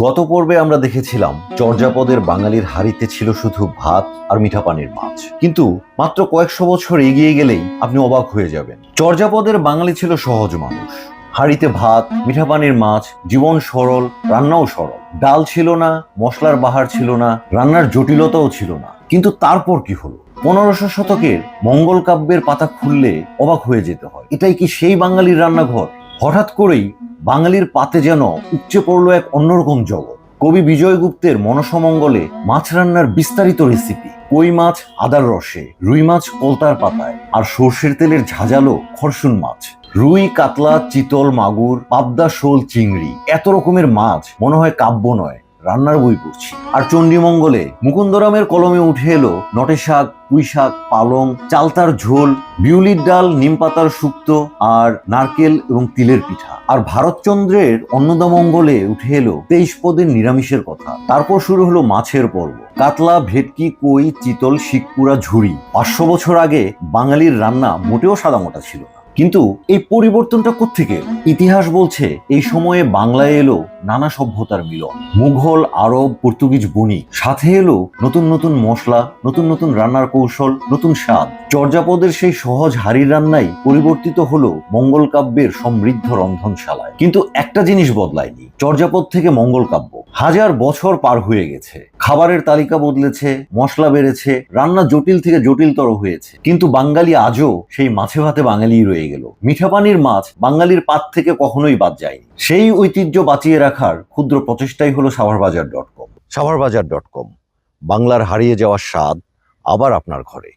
গত পর্বে আমরা দেখেছিলাম চর্যাপদের বাঙালির হাঁড়িতে ছিল শুধু ভাত আর মিঠা পানির মাছ, কিন্তু মাত্র কয়েকশো বছর এগিয়ে গেলেই আপনি অবাক হয়ে যাবেন। চর্যাপদের বাঙালি ছিল সহজ মানুষ। হাঁড়িতে ভাত, মিঠা পানির মাছ, জীবন সরল, রান্নাও সরল। ডাল ছিল না, মশলার বাহার ছিল না, রান্নার জটিলতাও ছিল না। কিন্তু তারপর কি হলো? 1500 শতকের মঙ্গল কাব্যের পাতা খুললে অবাক হয়ে যেতে হয়। এটাই কি সেই বাঙালির রান্নাঘর? হঠাৎ করেই বাঙালির পাতে যেন উপচে পড়লো এক অন্যরকম জগৎ। কবি বিজয় গুপ্তের মনসমঙ্গলে মাছ রান্নার বিস্তারিত রেসিপি। কই মাছ আদার রসে, রুই মাছ কলতার পাতায়, আর সর্ষের তেলের ঝাঁঝালো খরসুন মাছ। রুই, কাতলা, চিতল, মাগুর, পাবদা, শোল, চিংড়ি, এত রকমের মাছ মনে হয় কাব্য নয়, রান্নার বই পড়ছি। আর চণ্ডীমঙ্গলে মুকুন্দরামের কলমে উঠে এলো নটে শাক, পুঁই শাক, পালং, চালতার ঝোল, বিউলির ডাল, নিম পাতার শুক্তো, আর নারকেল এবং তিলের পিঠা। আর ভারতচন্দ্রের অন্নদামঙ্গলে উঠে এলো 23 পদের নিরামিষের কথা। তারপর শুরু হলো মাছের পর্ব। কাতলা, ভেটকি, কই, চিতল, শিকপুরা, ঝুড়ি। 500 বছর আগে বাঙালির রান্না মোটেও সাদামোটা ছিল না। কিন্তু এই পরিবর্তনটা কোত্থেকে এলো? ইতিহাস বলছে এই সময়ে বাংলায় এলো নানা সভ্যতার মিলন। মুঘল, আরব, পর্তুগিজ বণিক, সাথে এলো নতুন নতুন মশলা, নতুন নতুন রান্নার কৌশল, নতুন স্বাদ। চর্যাপদের সেই সহজ হাড়ির রান্নাই পরিবর্তিত হলো মঙ্গল কাব্যের সমৃদ্ধ রন্ধনশালায়। কিন্তু একটা জিনিস বদলায়নি, চর্যাপদ থেকে মঙ্গল কাব্য। 1000 বছর পার হয়ে গেছে, খাবারের তালিকা বদলেছে, মশলা বেড়েছে, রান্না জটিল থেকে জটিলতর হয়েছে, কিন্তু বাঙালি আজও সেই মাছে ভাতে বাঙালি রয়ে গেল। মিঠা পানির মাছ বাঙালির পাত থেকে কখনোই বাদ যায়নি। সেই ঐতিহ্য বাঁচিয়ে রাখার ক্ষুদ্র প্রচেষ্টাই হলো সাভারবাজার.com। সাভারবাজার.com, বাংলার হারিয়ে যাওয়া স্বাদ আবার আপনার ঘরে।